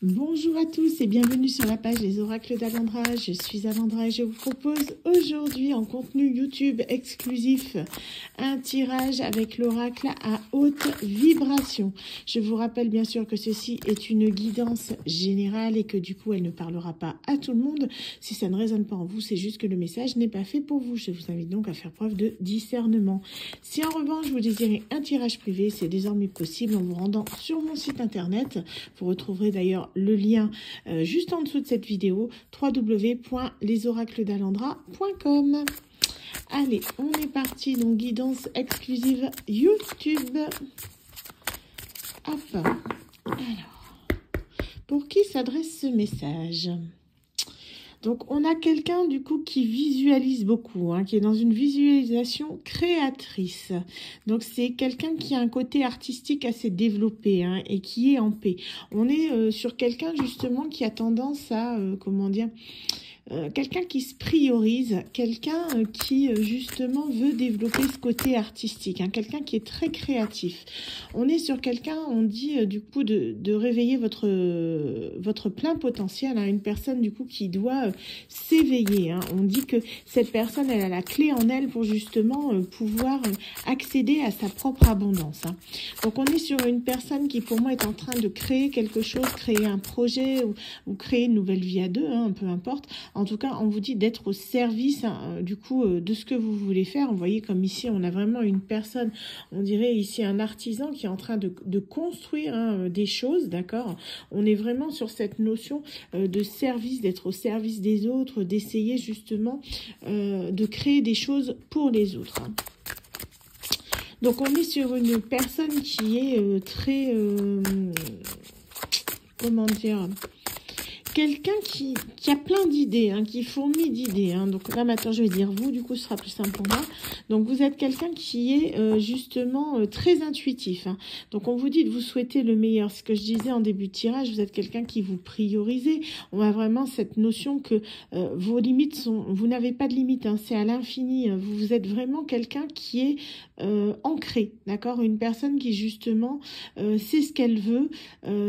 Bonjour à tous et bienvenue sur la page Les Oracles d'Alendra. Je suis Alendra et je vous propose aujourd'hui en contenu YouTube exclusif un tirage avec l'oracle à haute vibration. Je vous rappelle bien sûr que ceci est une guidance générale et que du coup elle ne parlera pas à tout le monde. Si ça ne résonne pas en vous, c'est juste que le message n'est pas fait pour vous. Je vous invite donc à faire preuve de discernement. Si en revanche vous désirez un tirage privé, c'est désormais possible en vous rendant sur mon site internet. Vous retrouverez d'ailleurs le lien juste en dessous de cette vidéo, www.lesoracledalendra.com. Allez, on est parti, donc guidance exclusive YouTube. Hop, alors, pour qui s'adresse ce message ? Donc, on a quelqu'un, du coup, qui visualise beaucoup, qui est dans une visualisation créatrice. Donc, c'est quelqu'un qui a un côté artistique assez développé et qui est en paix. On est sur quelqu'un, justement, qui a tendance à, quelqu'un qui se priorise, quelqu'un qui justement veut développer ce côté artistique, quelqu'un qui est très créatif. On est sur quelqu'un, on dit du coup de réveiller votre plein potentiel, une personne du coup qui doit s'éveiller. On dit que cette personne, elle a la clé en elle pour justement pouvoir accéder à sa propre abondance. Donc on est sur une personne qui pour moi est en train de créer quelque chose, créer un projet ou créer une nouvelle vie à deux, peu importe. En tout cas, on vous dit d'être au service du coup de ce que vous voulez faire. Vous voyez comme ici, on a vraiment une personne, on dirait ici un artisan qui est en train de construire des choses, d'accord? On est vraiment sur cette notion de service, d'être au service des autres, d'essayer justement de créer des choses pour les autres. Donc, on est sur une personne qui est très... comment dire, quelqu'un qui a plein d'idées, qui fourmille d'idées. Donc là, maintenant, je vais dire vous, du coup, ce sera plus simple pour moi. Donc, vous êtes quelqu'un qui est justement très intuitif. Donc, on vous dit de vous souhaiter le meilleur. Ce que je disais en début de tirage, vous êtes quelqu'un qui vous priorisez. On a vraiment cette notion que vos limites sont... Vous n'avez pas de limites, c'est à l'infini. Vous êtes vraiment quelqu'un qui est ancré, d'accord? Une personne qui, justement, sait ce qu'elle veut,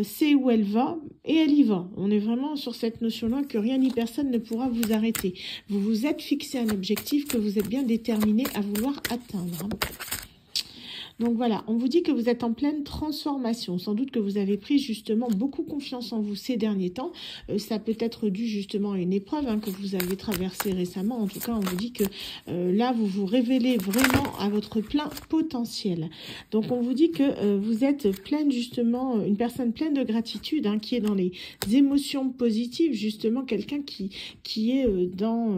sait où elle va et elle y va. On est vraiment sur cette notion-là que rien ni personne ne pourra vous arrêter. Vous vous êtes fixé un objectif que vous êtes bien déterminé à vouloir atteindre. Donc voilà, on vous dit que vous êtes en pleine transformation. Sans doute que vous avez pris justement beaucoup confiance en vous ces derniers temps. Ça peut être dû justement à une épreuve que vous avez traversée récemment. En tout cas, on vous dit que là, vous vous révélez vraiment à votre plein potentiel. Donc on vous dit que vous êtes pleine justement, une personne pleine de gratitude, qui est dans les émotions positives, justement quelqu'un qui est dans,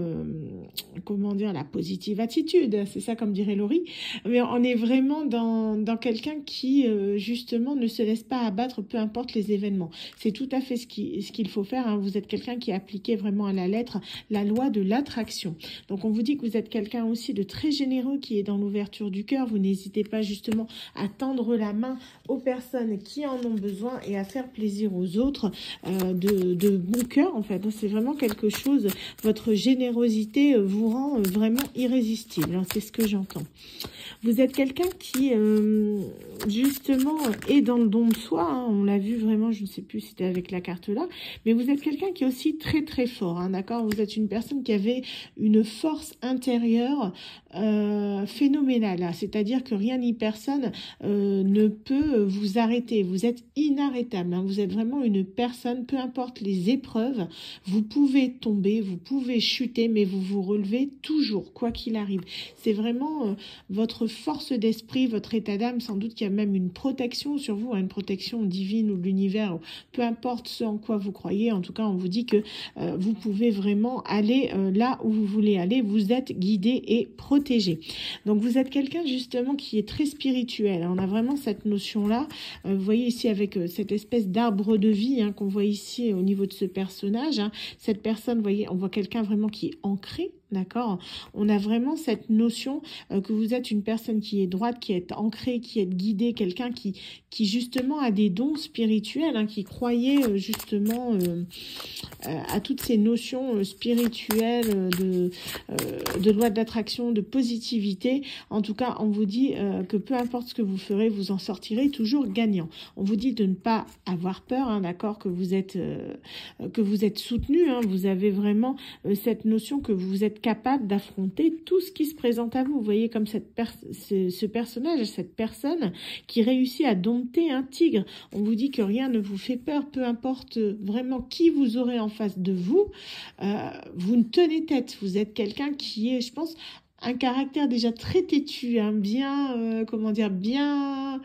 comment dire, la positive attitude. C'est ça comme dirait Laurie. Mais on est vraiment dans quelqu'un qui, justement, ne se laisse pas abattre, peu importe les événements. C'est tout à fait ce qu'il faut faire. Vous êtes quelqu'un qui a appliqué vraiment à la lettre la loi de l'attraction. Donc, on vous dit que vous êtes quelqu'un aussi de très généreux qui est dans l'ouverture du cœur. Vous n'hésitez pas, justement, à tendre la main aux personnes qui en ont besoin et à faire plaisir aux autres de bon cœur, en fait. C'est vraiment quelque chose, votre générosité vous rend vraiment irrésistible. C'est ce que j'entends. Vous êtes quelqu'un qui, justement, est dans le don de soi. On l'a vu vraiment, je ne sais plus si c'était avec la carte là. Mais vous êtes quelqu'un qui est aussi très, très fort. D'accord? Vous êtes une personne qui avait une force intérieure phénoménale. C'est-à-dire que rien ni personne ne peut vous arrêter. Vous êtes inarrêtable. Vous êtes vraiment une personne, peu importe les épreuves. Vous pouvez tomber, vous pouvez chuter, mais vous vous relevez toujours, quoi qu'il arrive. C'est vraiment votre force d'esprit, votre état d'âme. Sans doute qu'il y a même une protection sur vous, une protection divine ou de l'univers, peu importe ce en quoi vous croyez. En tout cas, on vous dit que vous pouvez vraiment aller là où vous voulez aller. Vous êtes guidé et protégé. Donc, vous êtes quelqu'un justement qui est très spirituel. On a vraiment cette notion-là. Vous voyez ici avec cette espèce d'arbre de vie qu'on voit ici au niveau de ce personnage. Cette personne, vous voyez, on voit quelqu'un vraiment qui est ancré. D'accord? On a vraiment cette notion que vous êtes une personne qui est droite, qui est ancrée, qui est guidée, quelqu'un qui justement a des dons spirituels, hein, qui croyait justement à toutes ces notions spirituelles de loi d'attraction, de positivité. En tout cas, on vous dit que peu importe ce que vous ferez, vous en sortirez toujours gagnant. On vous dit de ne pas avoir peur, hein, d'accord, que vous êtes soutenu, hein, vous avez vraiment cette notion que vous êtes capable d'affronter tout ce qui se présente à vous. Vous voyez comme ce personnage, cette personne qui réussit à dompter un tigre. On vous dit que rien ne vous fait peur, peu importe vraiment qui vous aurez en face de vous. Vous ne tenez tête. Vous êtes quelqu'un qui est, je pense, un caractère déjà très têtu, hein, bien, comment dire, bien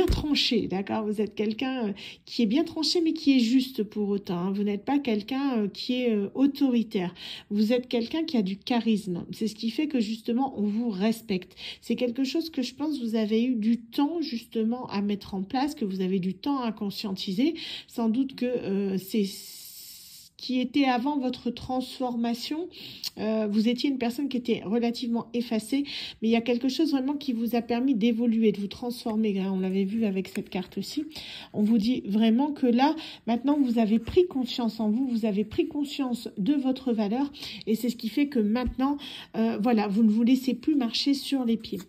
tranché, d'accord? Vous êtes quelqu'un qui est bien tranché, mais qui est juste pour autant, hein. Vous n'êtes pas quelqu'un qui est autoritaire. Vous êtes quelqu'un qui a du charisme. C'est ce qui fait que, justement, on vous respecte. C'est quelque chose que je pense vous avez eu du temps, justement, à mettre en place, que vous avez du temps à conscientiser. Sans doute que c'est qui était avant votre transformation, vous étiez une personne qui était relativement effacée, mais il y a quelque chose vraiment qui vous a permis d'évoluer, de vous transformer, hein, on l'avait vu avec cette carte aussi. On vous dit vraiment que là, maintenant, vous avez pris confiance en vous, vous avez pris conscience de votre valeur, et c'est ce qui fait que maintenant, voilà, vous ne vous laissez plus marcher sur les pieds.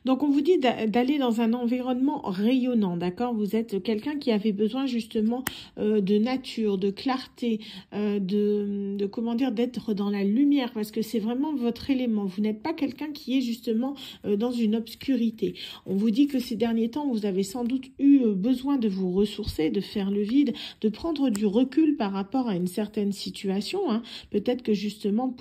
Donc, on vous dit d'aller dans un environnement rayonnant, d'accord? Vous êtes quelqu'un qui avait besoin justement de nature, de clarté, comment dire, d'être dans la lumière, parce que c'est vraiment votre élément. Vous n'êtes pas quelqu'un qui est justement dans une obscurité. On vous dit que ces derniers temps, vous avez sans doute eu besoin de vous ressourcer, de faire le vide, de prendre du recul par rapport à une certaine situation, hein. Peut-être que justement,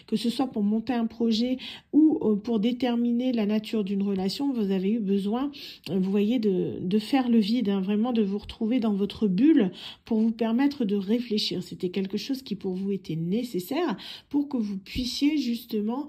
que ce soit pour monter un projet ou pour déterminer la nature d'une relation, vous avez eu besoin, vous voyez, de faire le vide, hein, vraiment de vous retrouver dans votre bulle pour vous permettre de réfléchir. C'était quelque chose qui pour vous était nécessaire pour que vous puissiez justement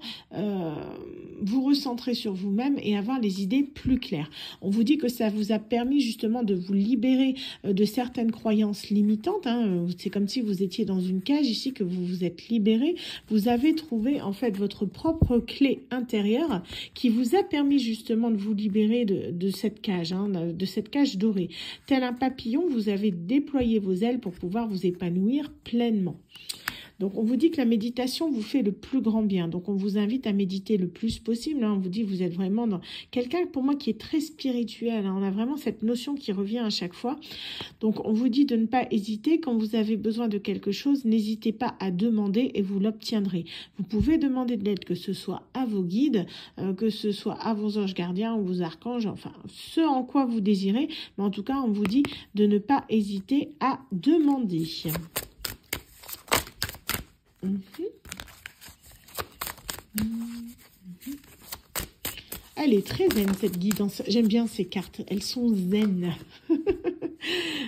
vous recentrer sur vous-même et avoir les idées plus claires. On vous dit que ça vous a permis justement de vous libérer de certaines croyances limitantes, hein. C'est comme si vous étiez dans une cage ici, que vous vous êtes libéré. Vous avez trouvé en fait votre propre clé intérieure qui vous a permis justement de vous libérer de cette cage, hein, de cette cage dorée. Tel un papillon, vous avez déployé vos ailes pour pouvoir vous épanouir pleinement. Donc, on vous dit que la méditation vous fait le plus grand bien. Donc, on vous invite à méditer le plus possible, hein. On vous dit que vous êtes vraiment dans quelqu'un, pour moi, qui est très spirituel, hein. On a vraiment cette notion qui revient à chaque fois. Donc, on vous dit de ne pas hésiter. Quand vous avez besoin de quelque chose, n'hésitez pas à demander et vous l'obtiendrez. Vous pouvez demander de l'aide, que ce soit à vos guides, que ce soit à vos anges gardiens ou vos archanges, enfin, ce en quoi vous désirez. Mais en tout cas, on vous dit de ne pas hésiter à demander. Elle est très zen, cette guidance. J'aime bien ces cartes. Elles sont zen.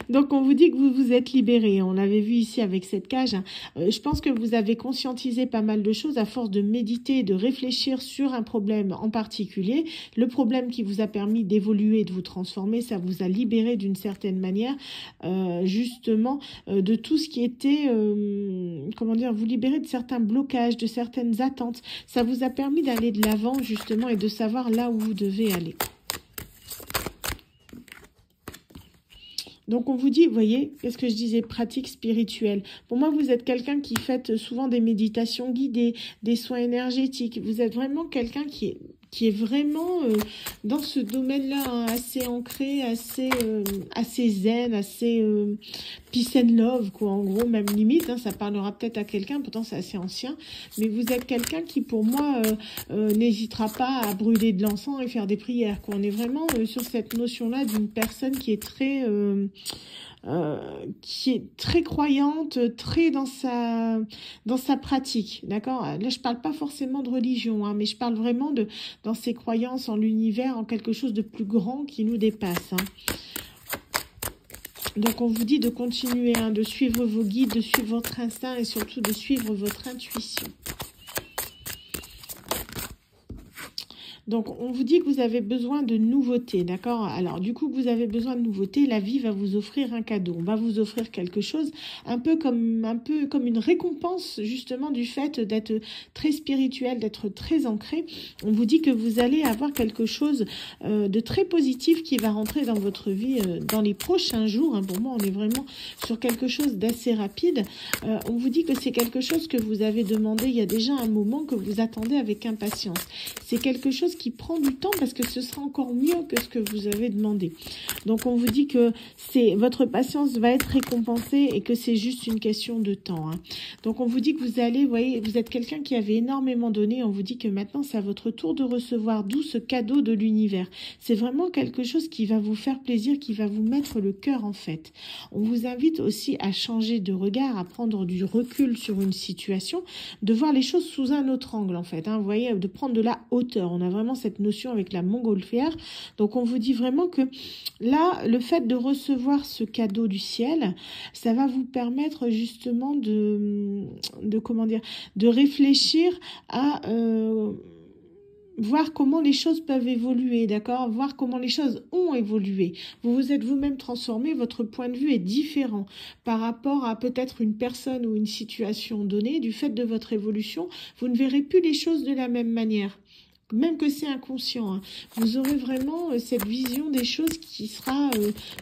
Donc, on vous dit que vous vous êtes libéré. On l'avait vu ici avec cette cage, hein. Je pense que vous avez conscientisé pas mal de choses à force de méditer, de réfléchir sur un problème en particulier. Le problème qui vous a permis d'évoluer, de vous transformer, ça vous a libéré d'une certaine manière, justement, de tout ce qui était, comment dire, vous libérer de certains blocages, de certaines attentes. Ça vous a permis d'aller de l'avant, justement, et de savoir là où vous devez aller. Donc, on vous dit, vous voyez, qu'est-ce que je disais, pratique spirituelle. Pour moi, vous êtes quelqu'un qui fait souvent des méditations guidées, des soins énergétiques. Vous êtes vraiment quelqu'un qui est vraiment dans ce domaine-là, hein, assez ancré, assez zen, assez peace and love, quoi, en gros, même limite, hein, ça parlera peut-être à quelqu'un, pourtant c'est assez ancien, mais vous êtes quelqu'un qui, pour moi, n'hésitera pas à brûler de l'encens et faire des prières, quoi. On est vraiment sur cette notion-là d'une personne qui est très croyante, très dans sa pratique, d'accord? Là, je parle pas forcément de religion, hein, mais je parle vraiment dans ses croyances en l'univers, en quelque chose de plus grand qui nous dépasse, hein. Donc, on vous dit de continuer, hein, de suivre vos guides, de suivre votre instinct et surtout de suivre votre intuition. Donc, on vous dit que vous avez besoin de nouveautés, d'accord? Alors, du coup, que vous avez besoin de nouveautés, la vie va vous offrir un cadeau. On va vous offrir quelque chose un peu comme une récompense, justement, du fait d'être très spirituel, d'être très ancré. On vous dit que vous allez avoir quelque chose de très positif qui va rentrer dans votre vie dans les prochains jours. Hein. Pour moi, on est vraiment sur quelque chose d'assez rapide. On vous dit que c'est quelque chose que vous avez demandé il y a déjà un moment, que vous attendez avec impatience. C'est quelque chose qui prend du temps parce que ce sera encore mieux que ce que vous avez demandé. Donc, on vous dit que votre patience va être récompensée et que c'est juste une question de temps. Hein. Donc, on vous dit que vous allez, vous voyez, vous êtes quelqu'un qui avait énormément donné. On vous dit que maintenant, c'est à votre tour de recevoir, d'où ce cadeau de l'univers. C'est vraiment quelque chose qui va vous faire plaisir, qui va vous mettre le cœur en fait. On vous invite aussi à changer de regard, à prendre du recul sur une situation, de voir les choses sous un autre angle en fait. Hein. Vous voyez, de prendre de la hauteur. On a vraiment cette notion avec la montgolfière. Donc, on vous dit vraiment que là, le fait de recevoir ce cadeau du ciel, ça va vous permettre justement de réfléchir à voir comment les choses peuvent évoluer, d'accord? Voir comment les choses ont évolué. Vous vous êtes vous-même transformé, votre point de vue est différent par rapport à peut-être une personne ou une situation donnée. Du fait de votre évolution, vous ne verrez plus les choses de la même manière. Même que c'est inconscient, hein. Vous aurez vraiment cette vision des choses qui sera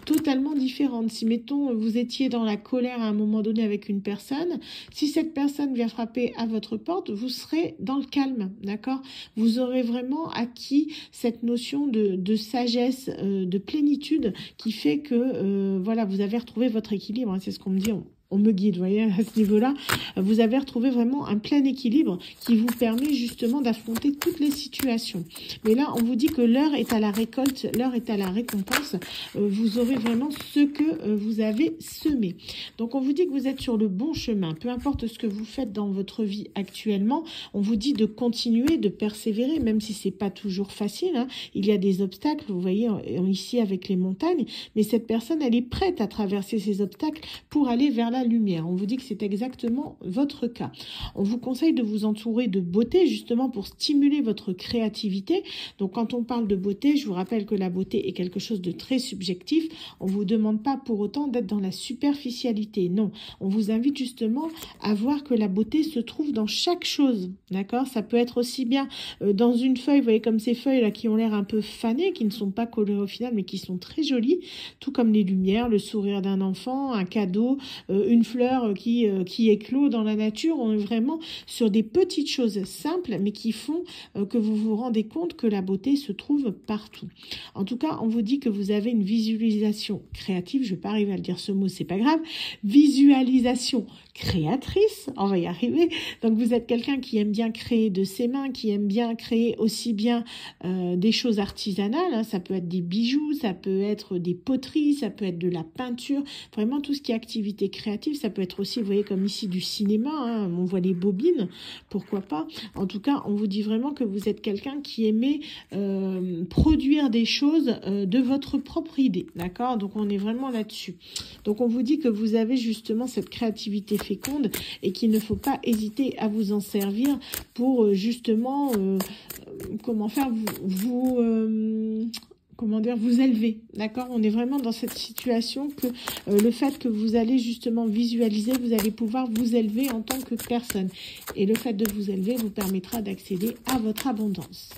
totalement différente. Si, mettons, vous étiez dans la colère à un moment donné avec une personne, si cette personne vient frapper à votre porte, vous serez dans le calme, d'accord? Vous aurez vraiment acquis cette notion de sagesse, de plénitude qui fait que, voilà, vous avez retrouvé votre équilibre, hein. C'est ce qu'on me dit. On me guide, vous voyez, à ce niveau-là, vous avez retrouvé vraiment un plein équilibre qui vous permet justement d'affronter toutes les situations. Mais là, on vous dit que l'heure est à la récolte, l'heure est à la récompense. Vous aurez vraiment ce que vous avez semé. Donc, on vous dit que vous êtes sur le bon chemin. Peu importe ce que vous faites dans votre vie actuellement, on vous dit de continuer, de persévérer, même si c'est pas toujours facile. Hein. Il y a des obstacles, vous voyez, ici avec les montagnes, mais cette personne, elle est prête à traverser ces obstacles pour aller vers la lumière. On vous dit que c'est exactement votre cas. On vous conseille de vous entourer de beauté justement pour stimuler votre créativité. Donc quand on parle de beauté, je vous rappelle que la beauté est quelque chose de très subjectif. On vous demande pas pour autant d'être dans la superficialité. Non, on vous invite justement à voir que la beauté se trouve dans chaque chose. D'accord? Ça peut être aussi bien dans une feuille, vous voyez comme ces feuilles là qui ont l'air un peu fanées, qui ne sont pas colorées au final mais qui sont très jolies, tout comme les lumières, le sourire d'un enfant, un cadeau, une fleur qui éclot dans la nature. On est vraiment sur des petites choses simples, mais qui font que vous vous rendez compte que la beauté se trouve partout. En tout cas, on vous dit que vous avez une visualisation créative. Je ne vais pas arriver à le dire ce mot, c'est pas grave. Visualisation créatrice, on va y arriver. Donc, vous êtes quelqu'un qui aime bien créer de ses mains, qui aime bien créer aussi bien des choses artisanales. Hein. Ça peut être des bijoux, ça peut être des poteries, ça peut être de la peinture. Vraiment, tout ce qui est activité créative. Ça peut être aussi, vous voyez, comme ici, du cinéma. Hein, on voit les bobines, pourquoi pas. En tout cas, on vous dit vraiment que vous êtes quelqu'un qui aimait produire des choses de votre propre idée. D'accord? Donc, on est vraiment là-dessus. Donc, on vous dit que vous avez justement cette créativité féconde et qu'il ne faut pas hésiter à vous en servir pour justement, comment faire, comment dire, vous élever, d'accord? On est vraiment dans cette situation que le fait que vous allez justement visualiser, vous allez pouvoir vous élever en tant que personne. Et le fait de vous élever vous permettra d'accéder à votre abondance.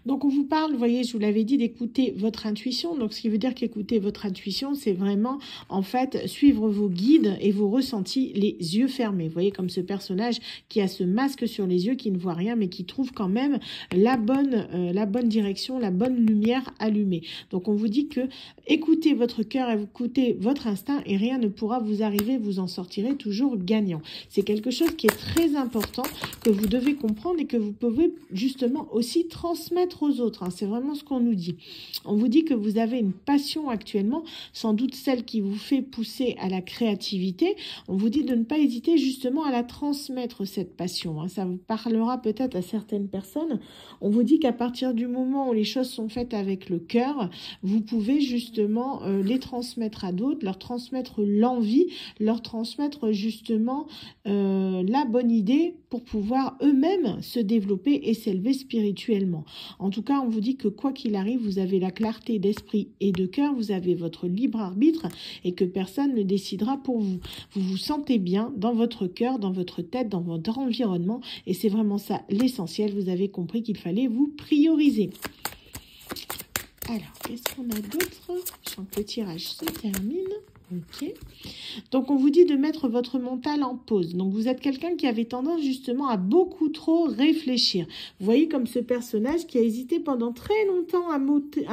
Donc, on vous parle, vous voyez, je vous l'avais dit, d'écouter votre intuition. Donc, ce qui veut dire qu'écouter votre intuition, c'est vraiment, en fait, suivre vos guides et vos ressentis les yeux fermés. Vous voyez, comme ce personnage qui a ce masque sur les yeux, qui ne voit rien, mais qui trouve quand même la bonne direction, la bonne lumière allumée. Donc, on vous dit que écoutez votre cœur et écoutez votre instinct et rien ne pourra vous arriver, vous en sortirez toujours gagnant. C'est quelque chose qui est très important, que vous devez comprendre et que vous pouvez justement aussi transmettre transmettre aux autres. Hein. C'est vraiment ce qu'on nous dit. On vous dit que vous avez une passion actuellement, sans doute celle qui vous fait pousser à la créativité. On vous dit de ne pas hésiter justement à la transmettre, cette passion. Hein. Ça vous parlera peut-être à certaines personnes. On vous dit qu'à partir du moment où les choses sont faites avec le cœur, vous pouvez justement les transmettre à d'autres, leur transmettre l'envie, leur transmettre justement la bonne idée pour pouvoir eux-mêmes se développer et s'élever spirituellement. En tout cas, on vous dit que quoi qu'il arrive, vous avez la clarté d'esprit et de cœur, vous avez votre libre arbitre et que personne ne décidera pour vous. Vous vous sentez bien dans votre cœur, dans votre tête, dans votre environnement et c'est vraiment ça l'essentiel. Vous avez compris qu'il fallait vous prioriser. Alors, qu'est-ce qu'on a d'autre? Je sens que le tirage se termine. Ok. Donc, on vous dit de mettre votre mental en pause. Donc, vous êtes quelqu'un qui avait tendance justement à beaucoup trop réfléchir. Vous voyez comme ce personnage qui a hésité pendant très longtemps à monter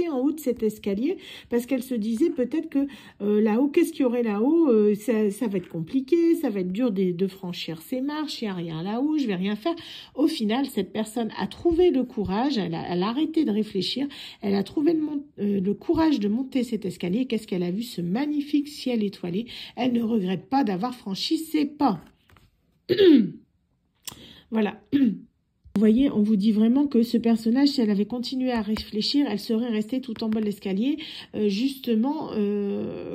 en haut de cet escalier parce qu'elle se disait peut-être que là-haut, qu'est-ce qu'il y aurait là-haut? Ça va être compliqué, ça va être dur de franchir ces marches, il n'y a rien là-haut, je vais rien faire. Au final, cette personne a trouvé le courage, elle a arrêté de réfléchir, elle a trouvé le courage de monter cet escalier. Qu'est-ce qu'elle a vu? Ce magnifique ciel étoilé. Elle ne regrette pas d'avoir franchi ses pas. Voilà. Vous voyez, on vous dit vraiment que ce personnage, si elle avait continué à réfléchir, elle serait restée tout en bas de l'escalier, justement,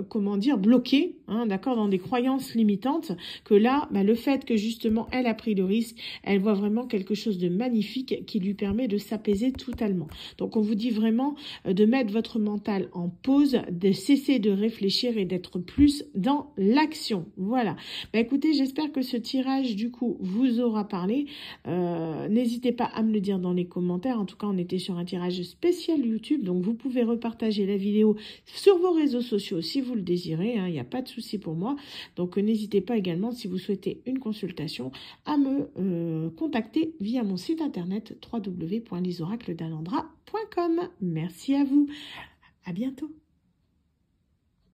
comment dire, bloquée, hein, d'accord, dans des croyances limitantes, que là, bah, le fait que justement, elle a pris le risque, elle voit vraiment quelque chose de magnifique qui lui permet de s'apaiser totalement. Donc, on vous dit vraiment de mettre votre mental en pause, de cesser de réfléchir et d'être plus dans l'action. Voilà. Bah, écoutez, j'espère que ce tirage, du coup, vous aura parlé. N'hésitez pas à me le dire dans les commentaires. En tout cas, on était sur un tirage spécial YouTube. Donc, vous pouvez repartager la vidéo sur vos réseaux sociaux si vous le désirez. Il n'y a pas de souci pour moi. Donc, n'hésitez pas également, si vous souhaitez une consultation, à me contacter via mon site internet www.lesoracledalandra.com. Merci à vous. À bientôt.